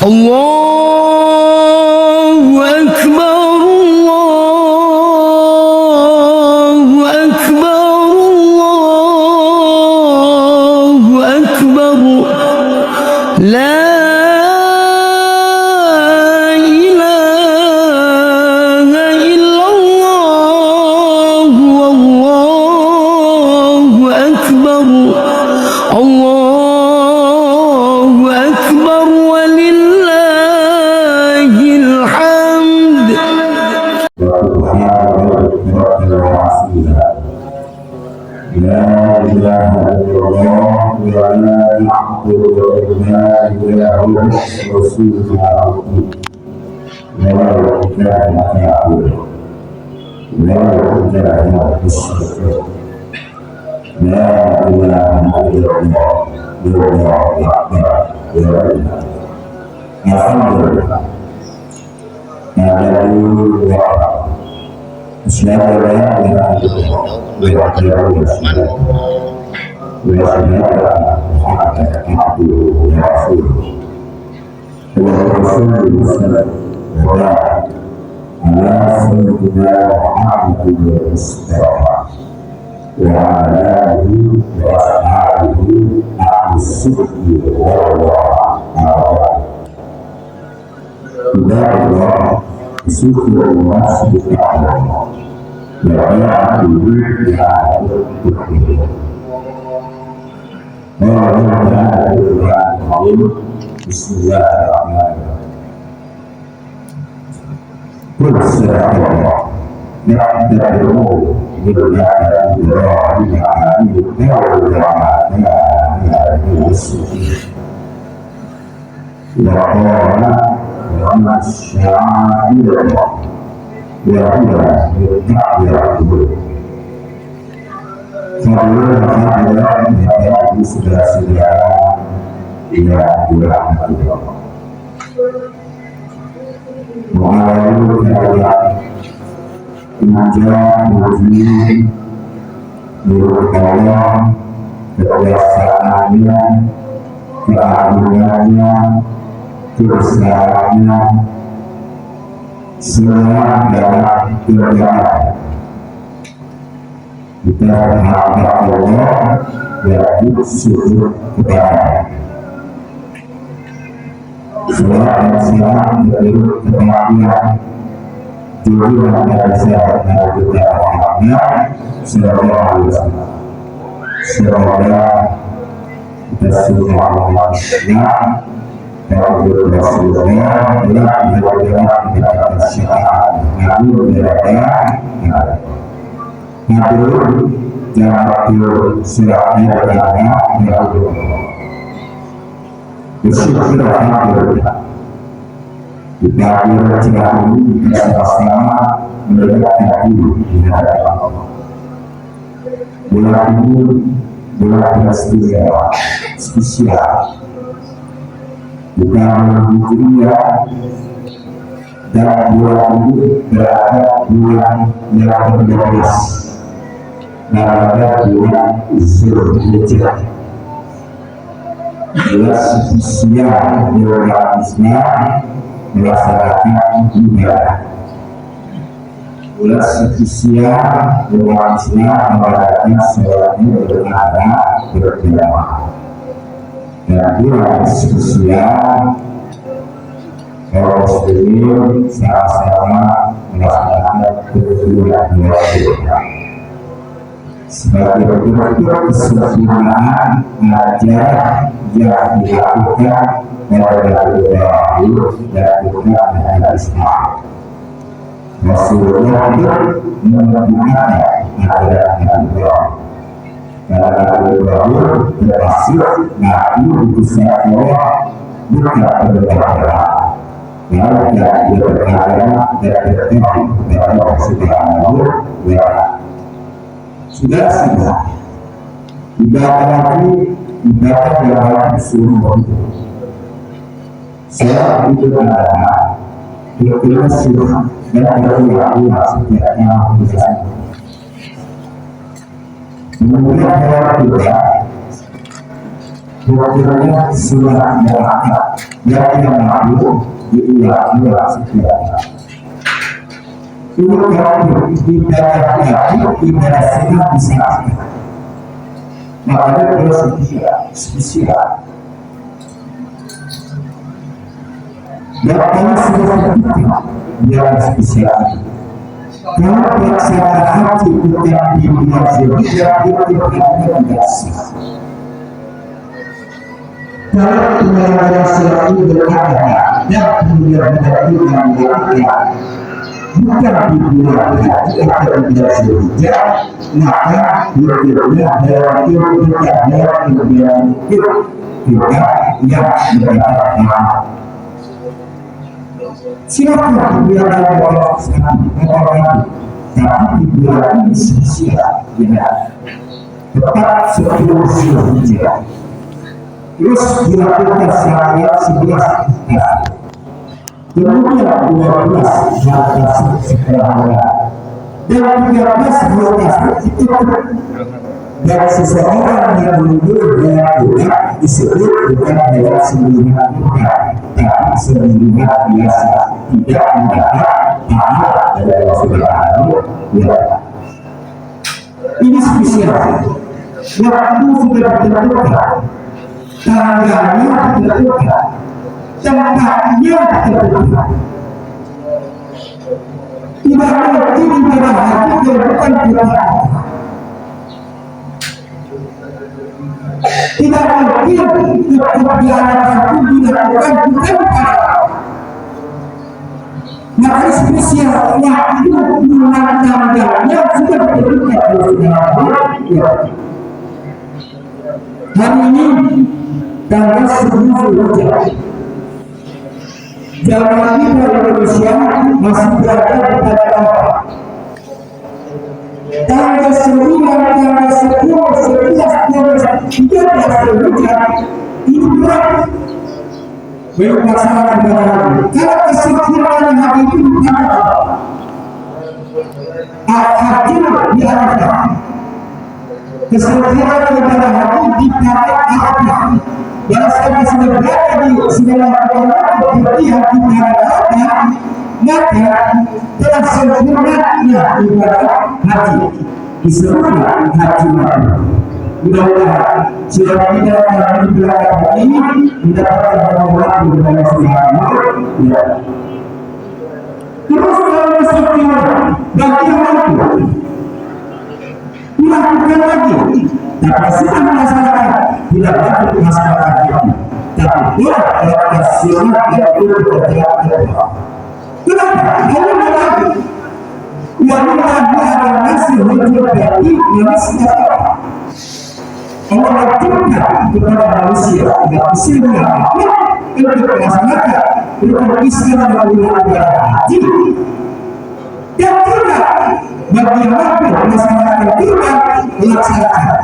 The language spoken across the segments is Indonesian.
الله أكبر الله أكبر الله أكبر لا إله إلا الله والله أكبر الله أكبر ولله الحمد لا إله إلا الله ولا نعبد إلا إله رسولنا لا إله نعبد لا إله نستغفر لا إله إلا الله والله أكبر الحمد لله أشهد أن لا إله إلا الله وحده لا شريك له وأشهد أن محمدا عبده ورسوله هو الرسول المرسل وبعد على سيدنا محمد المصطفى وعلى آله وأصحابه أهل الصدق والوفاء عباد الله سوق الناس بالتعاون وعلى الوجود على التكبير بسم الله الرحمن الرحيم كل سلام الله نعتبره بالله إبراهيم عليه وقال وما الشعائر الله وهي التعبير فالله تعالى يقول سلاسل إلى رحمة الله وقالوا تعالى إن جاء المسلمين نور الله kebiasaannya, keadilannya, kebesarannya, semua dalam kerjaan. Kita menghadap Allah dan sujud kepada Salat dan siang dari kematian juga dari siapa yang kita menghadapnya Sallallahu Alaihi Wasallam. Semoga kita semua manusia yang berdoa dan berdoa kita syahadat nabi berdoa nabi yang silakan berdoa bersyukur alhamdulillah kita berdoa kita bersama berdoa di hadapan Allah. Bulan ini bulan spesial bukan dunia dan bulan ini berada bulan yang berdoa berada bulan Zulhijjah bulan spesial di bulan Islam melaksanakan ibadah bulan spesial umat Islam merayakan sholatnya berada berjamaah dan bulan spesial kaum muslimin sama-sama melaksanakan bulan puasa sebagai bentuk kesempurnaan ajar yang dilakukan oleh Ibrahim dan bukan dari Islam. Rasulullah menunjukkannya kepada Ibrahim. Karena Ibrahim berhasil nabi diutusnya Allah bukan berbicara. Lalu dia berbicara dan bertemu dengan Allah Subhanahu wa Ta'ala. Sudah ibadah dalam seluruh hidup. Saya itu adalah kira-kira sudah dan kira-kira setiapnya bisa. Kemudian kira-kira sudah melakukan yang mampu diulang-ulang setiap hari. Ini kalau ibadah lagi, ibadah sedang bisa. Makanya dia spesial. Dan kalau sudah dia spesial. Kalau pelaksanaan haji bukan di bulan Zulhijjah itu tidak sah. Kalau penyelenggara sholat itu berada dan kemudian melakukan bukan di bulan haji atau bulan Zulhijjah, maka hukumnya dalam ilmu tidak dalam ilmu juga yang mendapatkan. Silakan biarkan orang sekarang tapi biarkan spesial ya tetap sebelum Zulhijjah. Terus dilakukan selama 11 hari. Kemudian 12 jam setelah dan 13 itu dan seseorang yang mundur dengan Tuhan disebut bukan dalam sembilan tapi sembilan biasa tidak mendapat pahala dari Allah Subhanahu wa Ta'ala. Ini spesial. Waktu sudah ditentukan, tanggalnya ditentukan, tempatnya ditentukan. Tidak mungkin ibadah haji dilakukan di tempat. Tidak mungkin kebiasaan itu dilakukan di tempat. Maka spesial waktu bulan tanggalnya sudah ditentukan. Hari ini tanggal 10 Zulhijjah. Jamaah kita Indonesia masih berada pada tanggal 9, tanggal 10, 11, 12, 13 Zulhijjah ini berat belum melaksanakan ibadah. Kalau kesempurnaan hari itu bukan haji diarahkan kesempurnaan ibadah haji ditarik apa yang saya sudah berada di segala orang berpihak di mana maka telah sempurnanya ibadah haji disebutlah haji mabrur. Mudah-mudahan sudah tidak akan di belakang ini mendapatkan Allah di dalam Subhanahu. Terus kalau sempurna bagi mampu dilakukan lagi. Tapi sudah melaksanakan tidak dapat masyarakat itu. Tapi dia melakukan sunat yang perlu bekerja. Kenapa? Karena lagi yang ada masih menjadi yang sedang Allah wajibkan kepada manusia dan usilnya untuk melaksanakan untuk Islam melalui haji. Dan tidak bagi mampu melaksanakan tidak melaksanakan.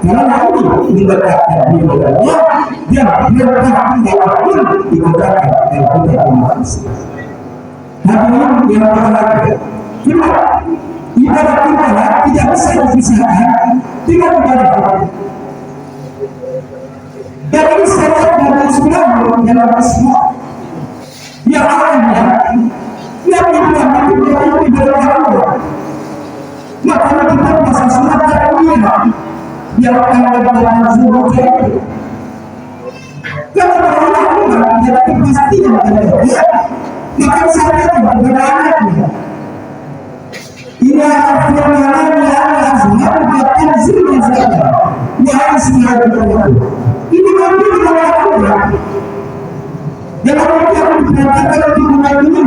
Karena ini diletakkan di Allah dan diletakkan walaupun diletakkan dalam tidak manusia. Hadirin yang berbahagia, kita ibadah kita tidak bisa dipisahkan dengan ibadah Allah. Dan ini syarat dari Islam dalam Islam yang awalnya yang dibilang itu ibadah Allah. Maka kita masa surat takwiyah yang akan dalam Zulhijjah itu. Kalau Allah tidak kepastian dari maka saya berbenarnya ila firman Allah subhanahu saja wahai saudara ini mungkin dilakukan dalam waktu diperhatikan di bulan ini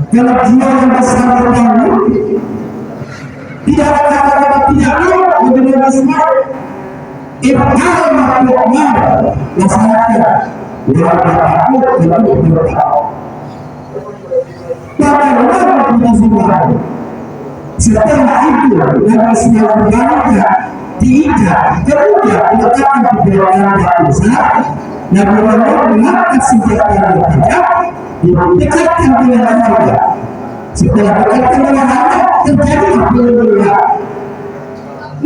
kalau dia yang bersama tahu tidak ada kata-kata tidak ada menjadi Islam ibhal makhluknya yang sangat yang takut itu bertahu. Bagaimana kita semua? Setelah itu yang Islam berkata tidak kemudian meletakkan di belakang dosa. Nabi Muhammad mengangkat senjata yang berbeda, didekatkan dengan harga. Setelah dekatkan dengan harga terjadi penyembelihan.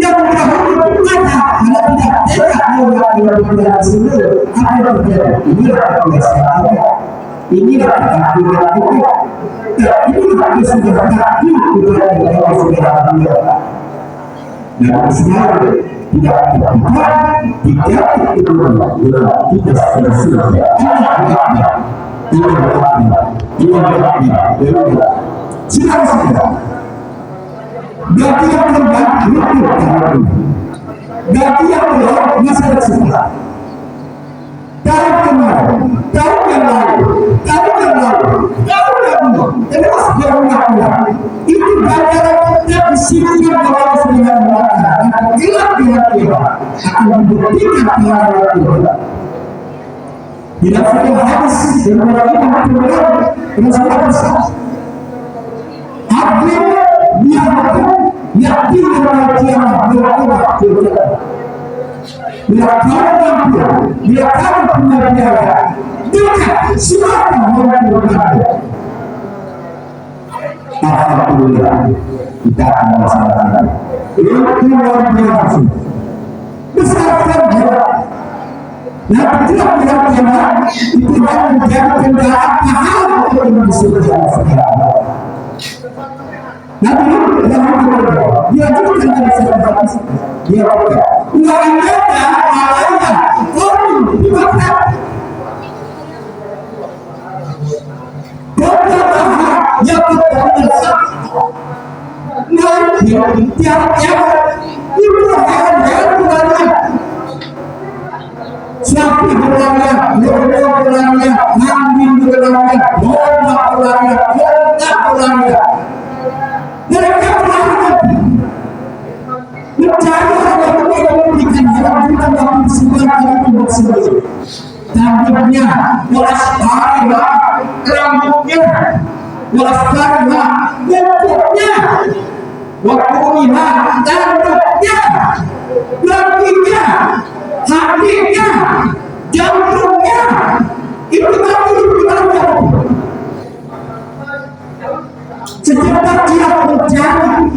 yang mendahului ada kalau tidak tegak melakukan seluruh apa yang terjadi. Inilah kebiasaan inilah ketakdiran kita. Inilah sudah takdir kita dari Allah Subhanahu wa Ta'ala. Dan Islam tidak dibuat, tidak dibuat, tidak selesai. Sudah. Bagi yang berbak hidup bagi yang berbak masa depan. Tahun yang lalu, terus berulang-ulang. Itu ganjaran kita disimpan dalam sebuah mata. Kira-kira akan membuktikan pengalaman kita. Tidak perlu habis dengan Rasulullah besar. Akhirnya dia yakin dengan kiamat berlaku. Bila kamu mampu, bila kamu punya biaya, dekat silakan berlaku. Alhamdulillah kita akan melaksanakan itu luar biasa. Besarkan jiwa. Nah, tidak kiamat itu akan menjadi kendaraan pahala untuk manusia sekarang. Nabi yang kedua, dia juga tidak bisa dia berkata, "Wa'alaiya qawmin bimakkah." Kata yang berkata, nanti tiap-tiap itu hanya Tuhannya. Sapi berlarian, lebar berlarian, kambing berlarian, domba berlarian, onta berlarian. Mereka berlarian mencari orang yang memberikan jalan kita dalam sebuah hidup sendiri. Tanduknya, waspada, rambutnya, waspada, bentuknya, waktunya, tanduknya, lakinya, hatinya, jantungnya, itu nanti dibilang sejak dia berjalan,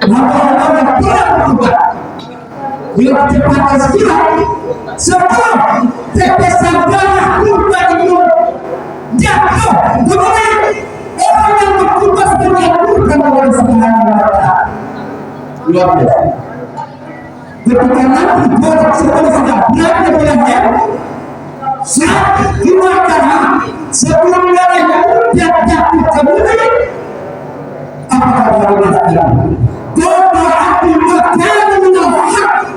lama-lama yang tidak berubah. Bila cepat istirahat, sebelum tetesan darah kurban itu jatuh, kemudian orang yang bertugas menyatukan Allah Subhanahu wa Ta'ala. Luar biasa. Ketika nanti orang seperti sudah berada bilangnya, saat dimakan sebelum darahnya jatuh kemudian, apakah Allah Ta'ala? Kau hati makan minal haq,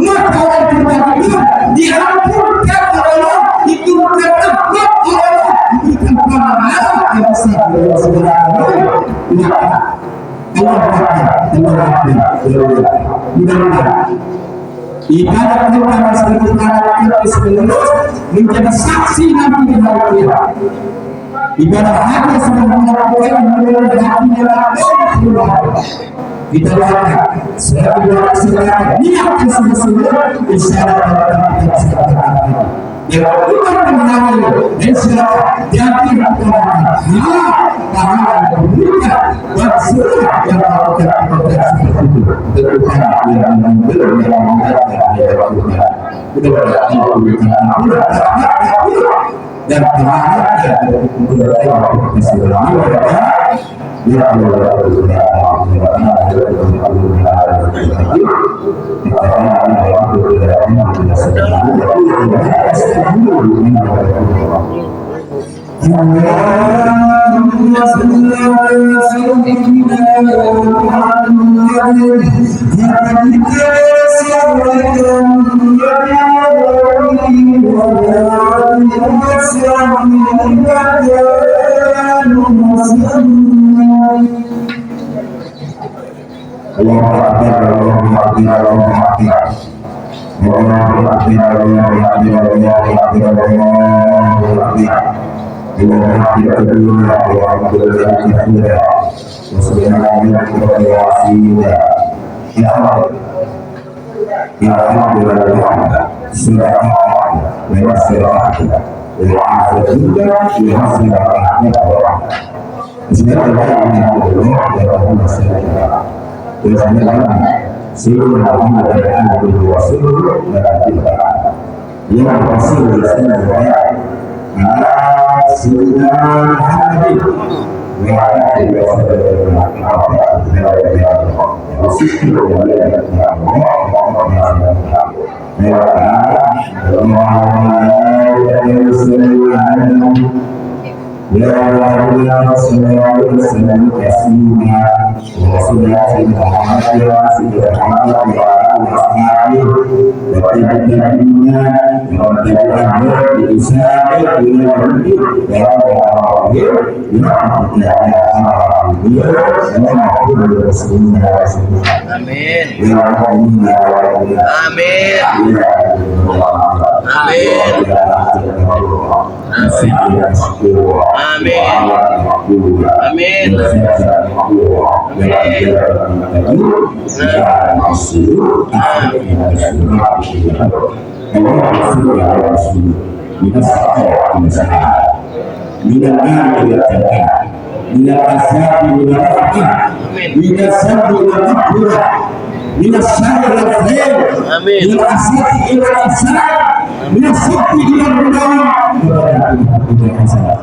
maka orang berbagi diampunkan oleh Allah, diturunkan rahmat oleh Allah, diberikan pahala yang besar oleh Allah Subhanahu wa Ta'ala. Mudah-mudahan ibadah kita masih terus menjadi saksi nanti di hari kiamat. Ibadah hati sudah melakukan menurut hatinya Allah. Kita doakan selalu berhasilkan niat sesungguhnya insya Allah kita bisa berhasil. Yang kita mengenai insya Allah yakin pahala yang diberikan dan seluruh yang melakukan pekerjaan seperti itu terutama yang belum yang mengatakan ayat Al-Quran. Mudah-mudahan Allah memberikan anugerah dan kemenangan dari Allah Subhanahu wa Ta'ala. Ya Allah, biasanya kan seluruh orang ada dua seluruh dan tidak yang pasti biasanya bahwa sudah hadir mereka biasa Ya Allah, sallallahu wasallam kasihnya, Rasulullah Muhammad ya sallallahu alaihi wasallam, berikutnya yang terdapat di Israel di negeri yang Allah ya sallallahu Rasulullah. Amin. Ya Allah, Amin. Amin. من الشر إلى الخير من العسير إلى الإحسان من الصدق إلى الرضا Terima kasih.